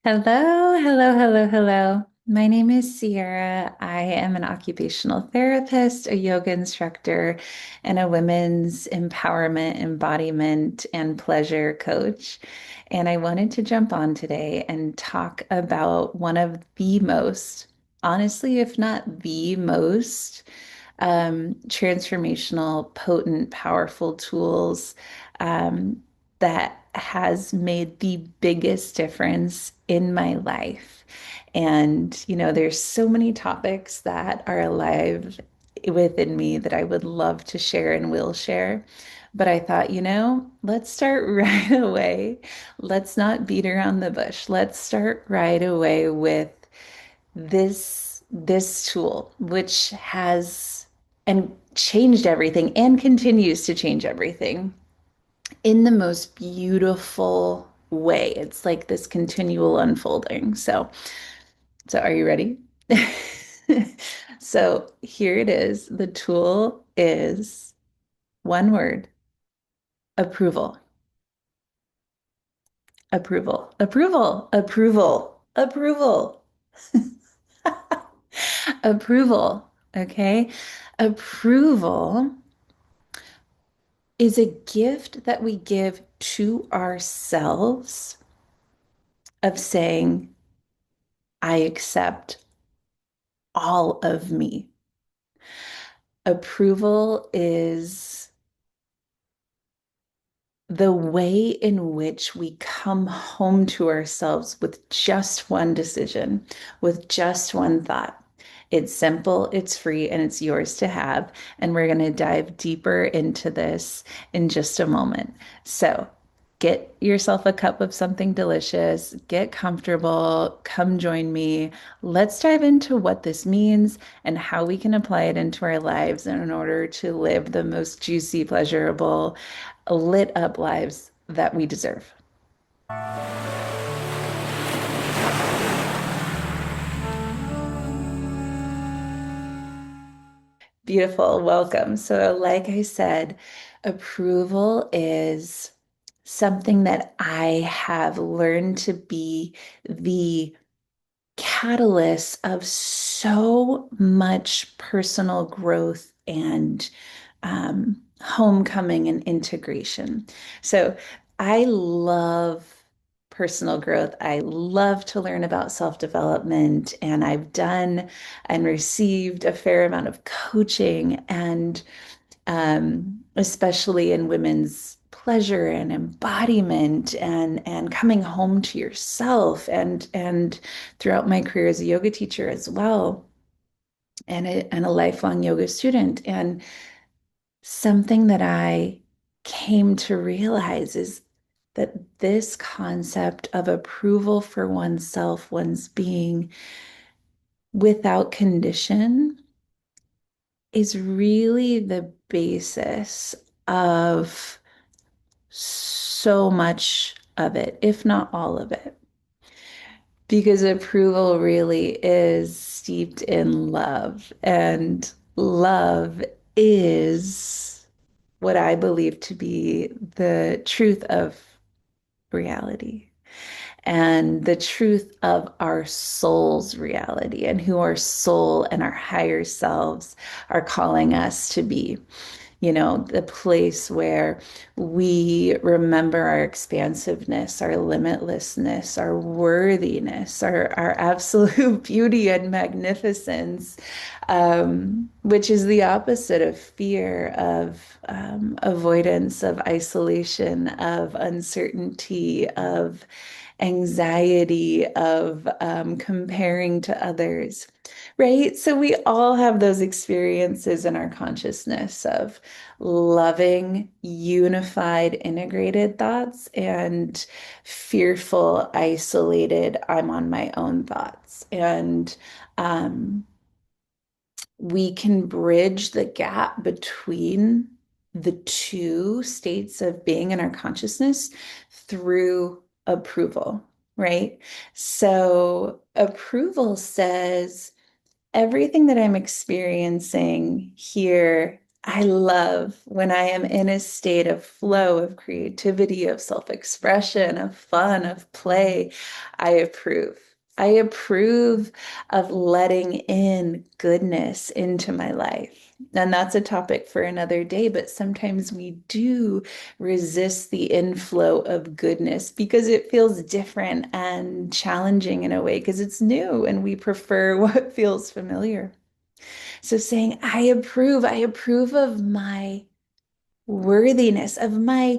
Hello, hello, hello, hello. My name is Sierra. I am an occupational therapist, a yoga instructor, and a women's empowerment, embodiment, and pleasure coach. And I wanted to jump on today and talk about one of the most, honestly, if not the most, transformational, potent, powerful tools um, that has made the biggest difference in my life. And, there's so many topics that are alive within me that I would love to share and will share. But I thought, let's start right away. Let's not beat around the bush. Let's start right away with this tool, which has and changed everything and continues to change everything in the most beautiful way. It's like this continual unfolding. So are you ready? So here it is. The tool is one word: approval. Approval. Approval. Approval. Approval. Approval. Okay. Approval is a gift that we give to ourselves of saying, I accept all of me. Approval is the way in which we come home to ourselves with just one decision, with just one thought. It's simple, it's free, and it's yours to have. And we're going to dive deeper into this in just a moment. So get yourself a cup of something delicious, get comfortable, come join me. Let's dive into what this means and how we can apply it into our lives in order to live the most juicy, pleasurable, lit up lives that we deserve. Beautiful. Welcome. So, like I said, approval is something that I have learned to be the catalyst of so much personal growth and homecoming and integration. So I love personal growth. I love to learn about self-development, and I've done and received a fair amount of coaching and especially in women's pleasure and embodiment and coming home to yourself and throughout my career as a yoga teacher as well and a lifelong yoga student. And something that I came to realize is that this concept of approval for oneself, one's being without condition, is really the basis of so much of it, if not all of it. Because approval really is steeped in love, and love is what I believe to be the truth of reality and the truth of our soul's reality and who our soul and our higher selves are calling us to be. The place where we remember our expansiveness, our limitlessness, our worthiness, our absolute beauty and magnificence, which is the opposite of fear, of avoidance, of isolation, of uncertainty, of anxiety, of comparing to others. Right? So we all have those experiences in our consciousness of loving, unified, integrated thoughts and fearful, isolated, I'm on my own thoughts. And we can bridge the gap between the two states of being in our consciousness through approval, right? So approval says, everything that I'm experiencing here I love when I am in a state of flow, of creativity, of self-expression, of fun, of play. I approve. I approve of letting in goodness into my life. And that's a topic for another day, but sometimes we do resist the inflow of goodness because it feels different and challenging in a way because it's new and we prefer what feels familiar. So saying, I approve of my worthiness, of my,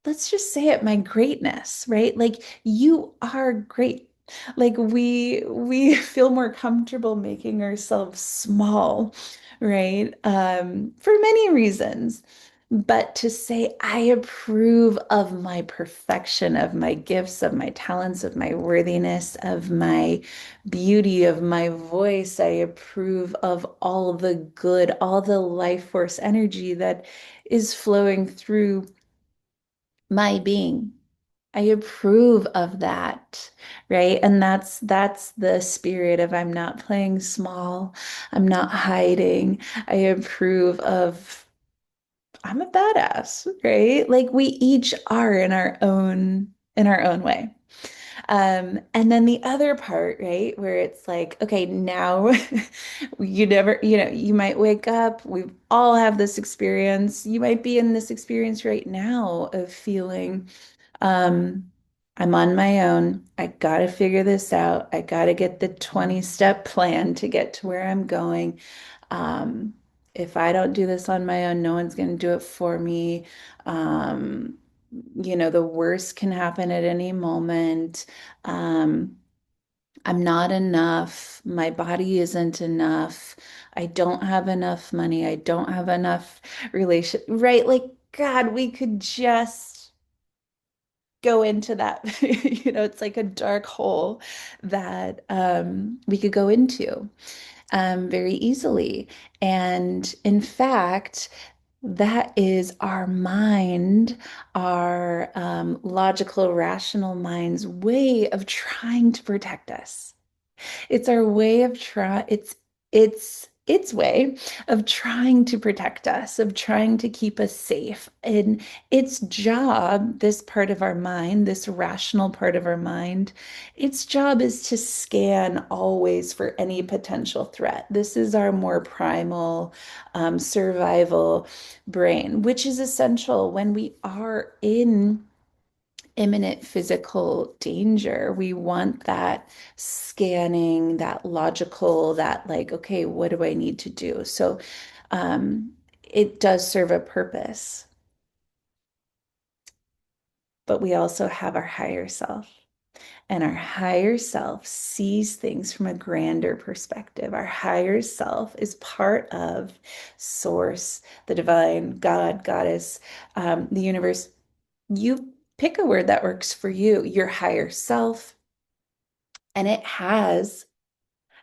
let's just say it, my greatness, right? Like you are great. Like we feel more comfortable making ourselves small, right? For many reasons. But to say, I approve of my perfection, of my gifts, of my talents, of my worthiness, of my beauty, of my voice, I approve of all the good, all the life force energy that is flowing through my being. I approve of that, right? And that's the spirit of I'm not playing small. I'm not hiding. I approve of I'm a badass, right? Like we each are in our own way. And then the other part, right, where it's like, okay, now you never, you might wake up, we all have this experience. You might be in this experience right now of feeling, um, I'm on my own. I gotta figure this out. I gotta get the 20-step plan to get to where I'm going. Um, if I don't do this on my own, no one's gonna do it for me. Um, the worst can happen at any moment. Um, I'm not enough. My body isn't enough. I don't have enough money. I don't have enough right? Like, God, we could just go into that. It's like a dark hole that we could go into very easily. And in fact, that is our mind, our logical, rational mind's way of trying to protect us. It's our way of its way of trying to protect us, of trying to keep us safe. And its job, this part of our mind, this rational part of our mind, its job is to scan always for any potential threat. This is our more primal survival brain, which is essential when we are in imminent physical danger. We want that scanning, that logical, that like, okay, what do I need to do? So it does serve a purpose, but we also have our higher self. And our higher self sees things from a grander perspective. Our higher self is part of source, the divine, God, goddess, the universe. You pick a word that works for you, your higher self. And it has,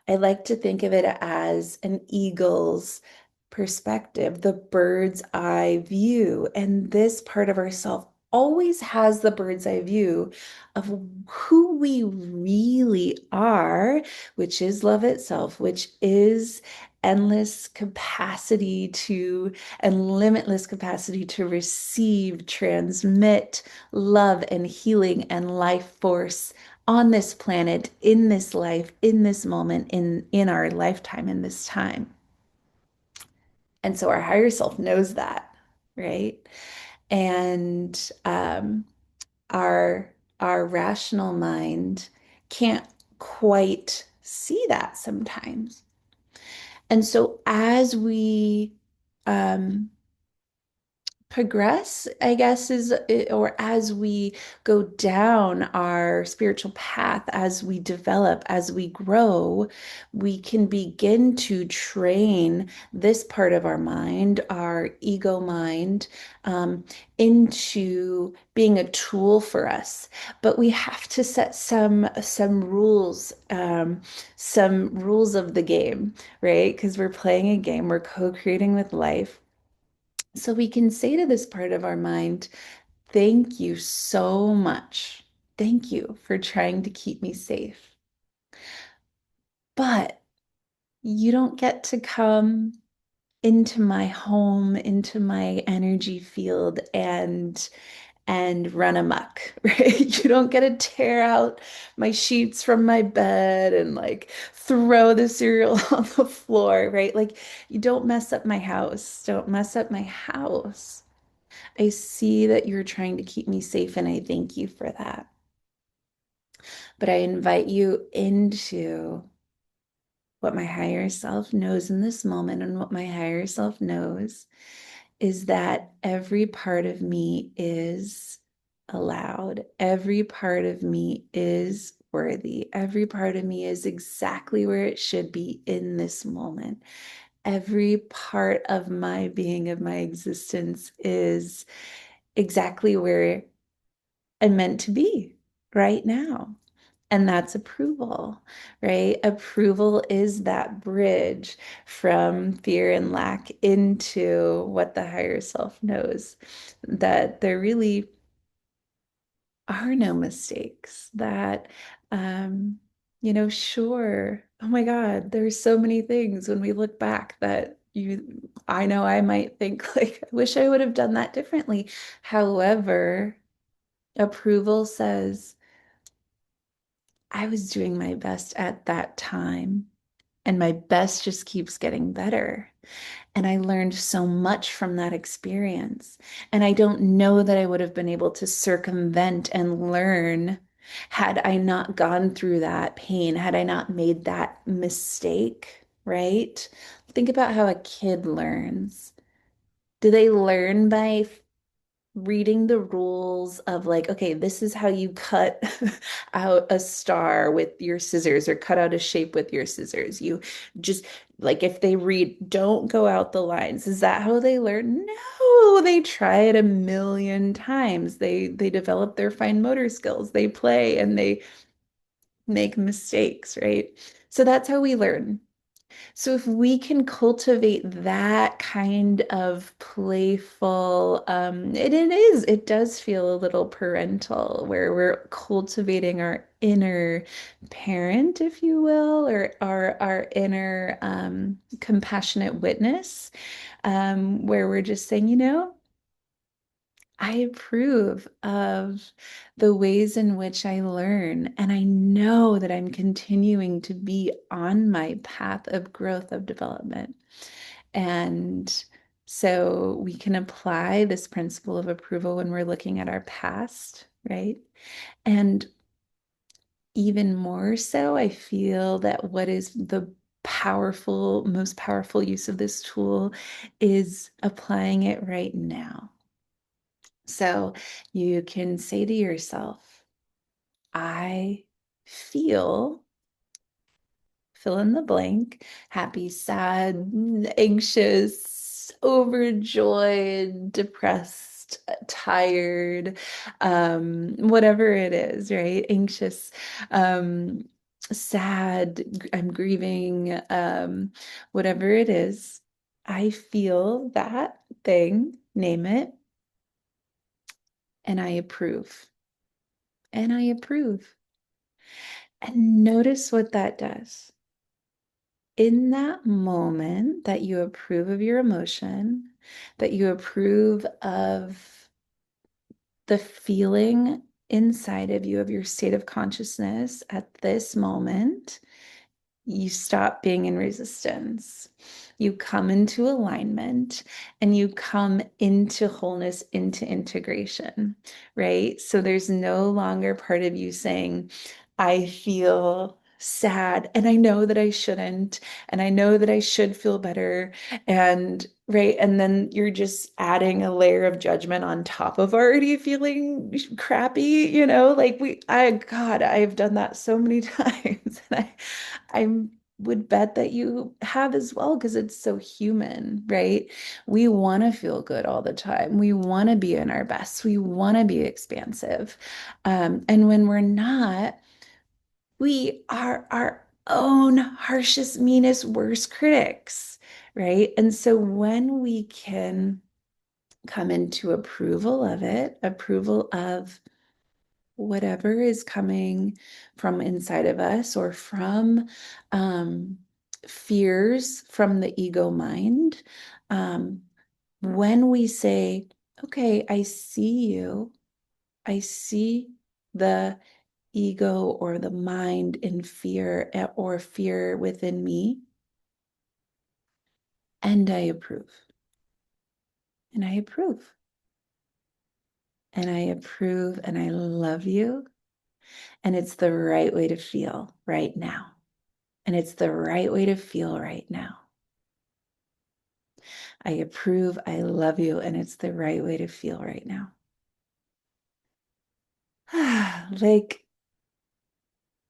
I like to think of it as an eagle's perspective, the bird's eye view. And this part of ourself always has the bird's eye view of who we really are, which is love itself, which is endless capacity to and limitless capacity to receive, transmit love and healing and life force on this planet, in this life, in this moment, in our lifetime, in this time. And so our higher self knows that, right? And our our rational mind can't quite see that sometimes. And so as we um, progress, I guess, or as we go down our spiritual path, as we develop, as we grow, we can begin to train this part of our mind, our ego mind, into being a tool for us. But we have to set some rules of the game, right? Because we're playing a game, we're co-creating with life. So we can say to this part of our mind, thank you so much. Thank you for trying to keep me safe. But you don't get to come into my home, into my energy field, and run amok, right? You don't get to tear out my sheets from my bed and like throw the cereal on the floor, right? Like you don't mess up my house. Don't mess up my house. I see that you're trying to keep me safe, and I thank you for that. But I invite you into what my higher self knows in this moment, and what my higher self knows is that every part of me is allowed. Every part of me is worthy. Every part of me is exactly where it should be in this moment. Every part of my being, of my existence, is exactly where I'm meant to be right now. And that's approval, right? Approval is that bridge from fear and lack into what the higher self knows, that there really are no mistakes, that, um, sure, oh my God, there's so many things when we look back that I know I might think like, I wish I would have done that differently. However, approval says, I was doing my best at that time, and my best just keeps getting better. And I learned so much from that experience. And I don't know that I would have been able to circumvent and learn had I not gone through that pain, had I not made that mistake, right? Think about how a kid learns. Do they learn by reading the rules of like, okay, this is how you cut out a star with your scissors or cut out a shape with your scissors. You just like if they read, don't go out the lines. Is that how they learn? No, they try it a million times. They develop their fine motor skills. They play and they make mistakes, right? So that's how we learn. So if we can cultivate that kind of playful, it does feel a little parental, where we're cultivating our inner parent, if you will, or our inner compassionate witness, where we're just saying, I approve of the ways in which I learn, and I know that I'm continuing to be on my path of growth, of development. And so we can apply this principle of approval when we're looking at our past, right? And even more so, I feel that what is the most powerful use of this tool is applying it right now. So you can say to yourself, I feel, fill in the blank, happy, sad, anxious, overjoyed, depressed, tired, whatever it is, right? Anxious, um, sad, I'm grieving, whatever it is. I feel that thing, name it, and I approve. And I approve. And notice what that does. In that moment that you approve of your emotion, that you approve of the feeling inside of you, of your state of consciousness at this moment, you stop being in resistance. You come into alignment and you come into wholeness, into integration, right? So there's no longer part of you saying, I feel sad and I know that I shouldn't, and I know that I should feel better. And right. And then you're just adding a layer of judgment on top of already feeling crappy, like God, I've done that so many times. And I would bet that you have as well, because it's so human, right? We want to feel good all the time. We want to be in our best. We want to be expansive. And when we're not, we are our own harshest, meanest, worst critics, right? And so when we can come into approval of it, approval of whatever is coming from inside of us, or from um, fears from the ego mind, um, when we say, okay, I see you, I see the ego or the mind in fear or fear within me, and I approve, and I approve, and I approve, and I love you, and it's the right way to feel right now. And it's the right way to feel right now. I approve, I love you, and it's the right way to feel right now. Like,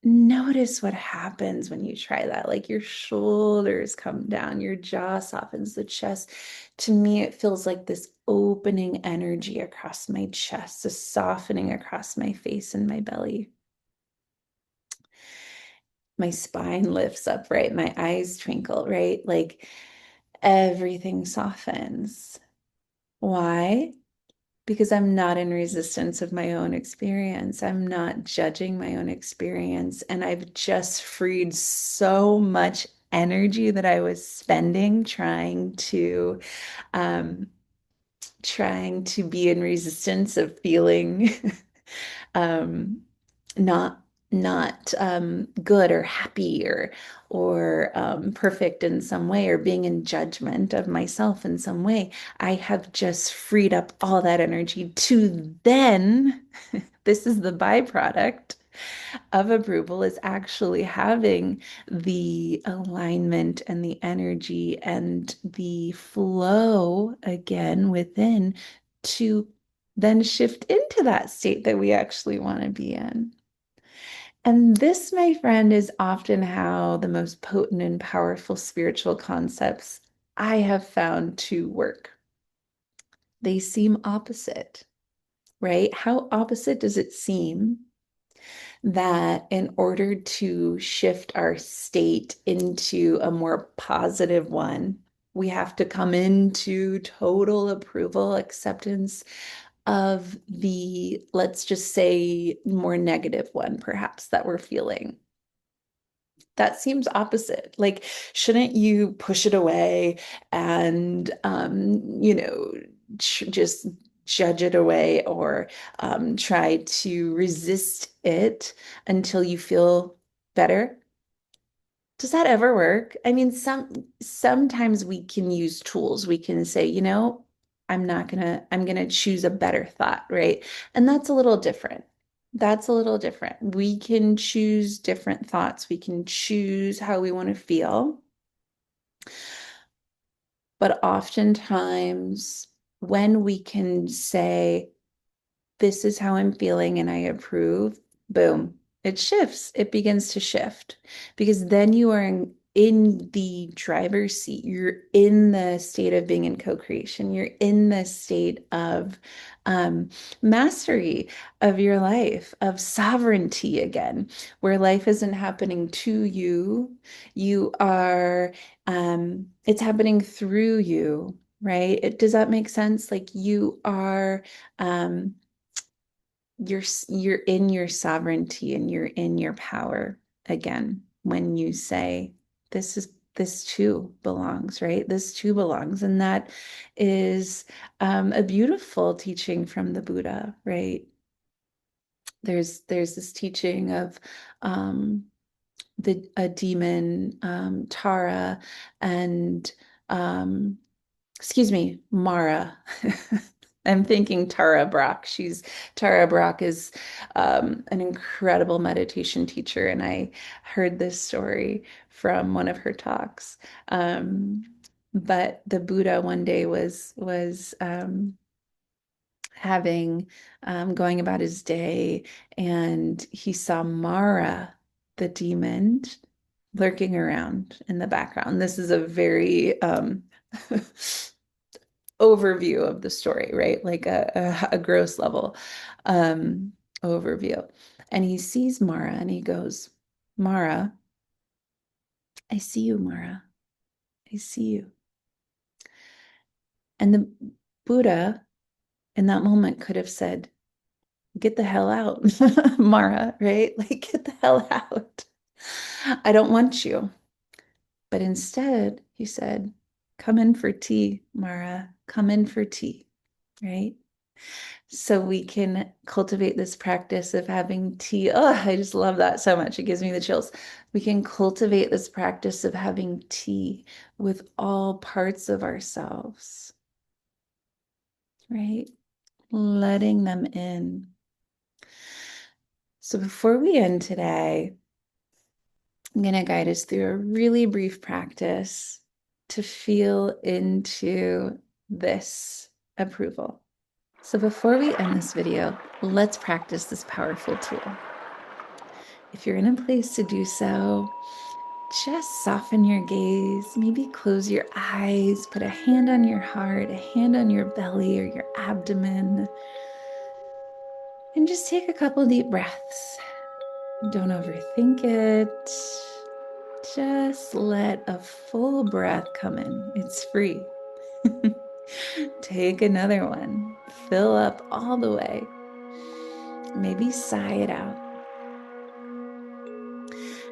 notice what happens when you try that. Like, your shoulders come down, your jaw softens, the chest. To me, it feels like this opening energy across my chest, a softening across my face and my belly. My spine lifts up, right? My eyes twinkle, right? Like, everything softens. Why? Because I'm not in resistance of my own experience. I'm not judging my own experience. And I've just freed so much energy that I was spending um, trying to be in resistance of feeling um, not good or happy or perfect in some way or being in judgment of myself in some way. I have just freed up all that energy to then, this is the byproduct of approval, is actually having the alignment and the energy and the flow again within to then shift into that state that we actually want to be in. And this, my friend, is often how the most potent and powerful spiritual concepts I have found to work. They seem opposite, right? How opposite does it seem that in order to shift our state into a more positive one, we have to come into total approval, acceptance of the, let's just say, more negative one, perhaps, that we're feeling? That seems opposite. Like, shouldn't you push it away and, just judge it away or try to resist it until you feel better? Does that ever work? I mean, sometimes we can use tools. We can say, I'm gonna choose a better thought, right? And that's a little different. That's a little different. We can choose different thoughts. We can choose how we want to feel. But oftentimes, when we can say, this is how I'm feeling and I approve, boom, it shifts. It begins to shift because then you are in the driver's seat. You're in the state of being in co-creation. You're in the state of um, mastery of your life, of sovereignty again, where life isn't happening to you. You are, it's happening through you, right? Does that make sense? Like you are, um, you're in your sovereignty and you're in your power again when you say this too belongs, right? This too belongs. And that is a beautiful teaching from the Buddha, right? There's this teaching of the a demon, Tara, and um, excuse me, Mara. I'm thinking Tara Brach. Tara Brach is an incredible meditation teacher, and I heard this story from one of her talks. Um, but the Buddha one day was having going about his day, and he saw Mara, the demon, lurking around in the background. This is a very overview of the story, right? Like a gross level um, overview. And he sees Mara and he goes, Mara, I see you, Mara. I see you. And the Buddha in that moment could have said, get the hell out, Mara, right? Like, get the hell out. I don't want you. But instead, he said, come in for tea, Mara, come in for tea, right? So we can cultivate this practice of having tea. Oh, I just love that so much. It gives me the chills. We can cultivate this practice of having tea with all parts of ourselves, right? Letting them in. So before we end today, I'm going to guide us through a really brief practice to feel into this approval. So before we end this video, let's practice this powerful tool. If you're in a place to do so, just soften your gaze, maybe close your eyes, put a hand on your heart, a hand on your belly or your abdomen, and just take a couple deep breaths. Don't overthink it. Just let a full breath come in. It's free. Take another one. Fill up all the way. Maybe sigh it out.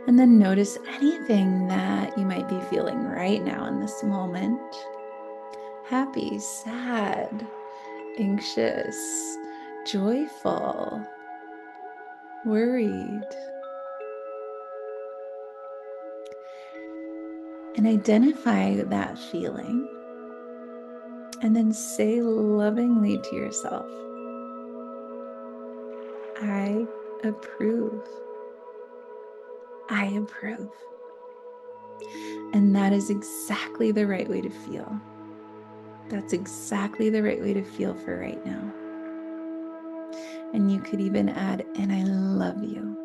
And then notice anything that you might be feeling right now in this moment. Happy, sad, anxious, joyful, worried. And identify that feeling. And then say lovingly to yourself, I approve. I approve. And that is exactly the right way to feel. That's exactly the right way to feel for right now. And you could even add, and I love you.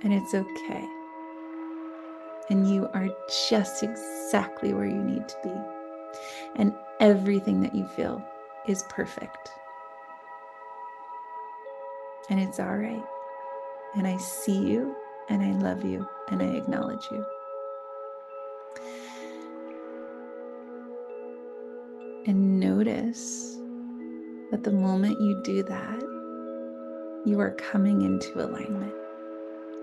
And it's okay. And you are just exactly where you need to be. And everything that you feel is perfect. And it's all right. And I see you, and I love you, and I acknowledge you. And notice that the moment you do that, you are coming into alignment.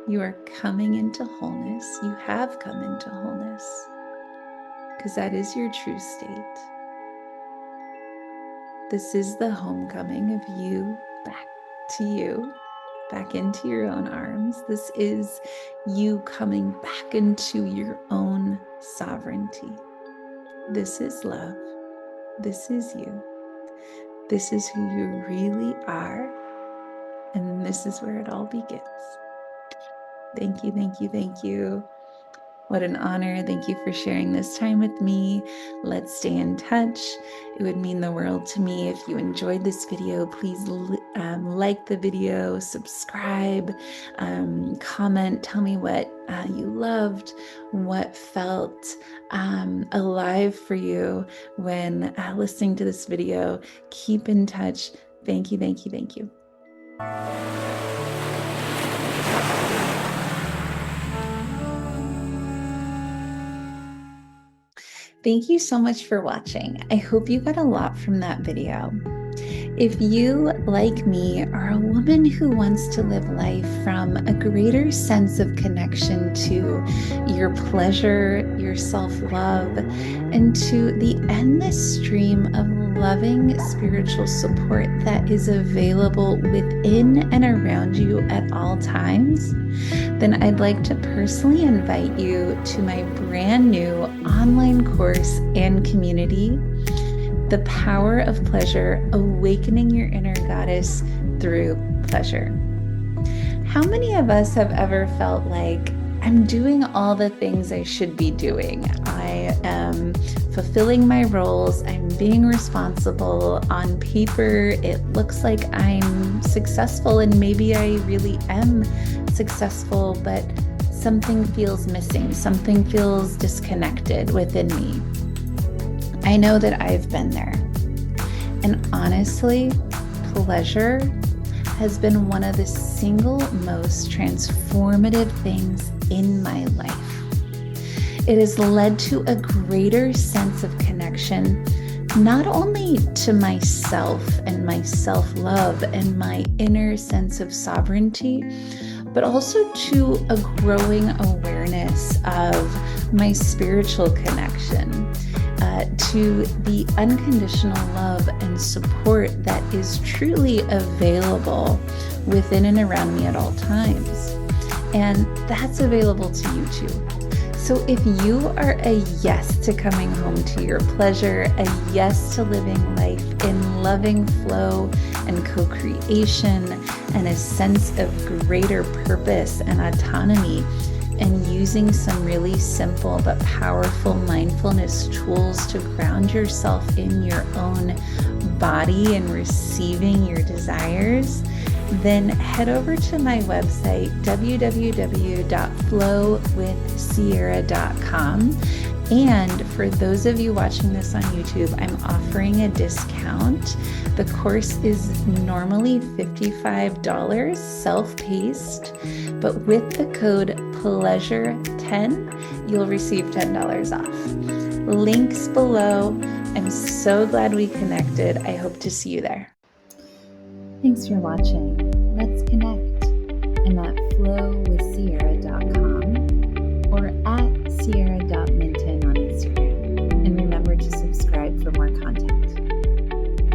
You are coming into wholeness. You have come into wholeness because that is your true state. This is the homecoming of you back to you, back into your own arms. This is you coming back into your own sovereignty. This is love. This is you. This is who you really are. And this is where it all begins. Thank you, thank you, thank you. What an honor. Thank you for sharing this time with me. Let's stay in touch. It would mean the world to me if you enjoyed this video. Please like the video, subscribe, comment, tell me what you loved, what felt alive for you when listening to this video. Keep in touch. Thank you, thank you, thank you. Thank you so much for watching. I hope you got a lot from that video. If you, like me, are a woman who wants to live life from a greater sense of connection to your pleasure, your self-love, and to the endless stream of loving spiritual support that is available within and around you at all times, then I'd like to personally invite you to my brand new online course and community, The Power of Pleasure, Awakening Your Inner Goddess Through Pleasure. How many of us have ever felt like, I'm doing all the things I should be doing. I am fulfilling my roles. I'm being responsible. On paper, it looks like I'm successful, and maybe I really am successful, but something feels missing. Something feels disconnected within me. I know that I've been there. And honestly, pleasure has been one of the single most transformative things in my life. It has led to a greater sense of connection not only to myself and my self-love and my inner sense of sovereignty, but also to a growing awareness of my spiritual connection, to the unconditional love and support that is truly available within and around me at all times. And that's available to you too. So if you are a yes to coming home to your pleasure, a yes to living life in loving flow and co-creation and a sense of greater purpose and autonomy, and using some really simple but powerful mindfulness tools to ground yourself in your own body and receiving your desires, then head over to my website, www.flowwithsierra.com. And for those of you watching this on YouTube, I'm offering a discount. The course is normally $55 self-paced, but with the code PLEASURE10, you'll receive $10 off. Links below. I'm so glad we connected. I hope to see you there. Thanks for watching. Let's connect. I'm at flowwithsierra.com.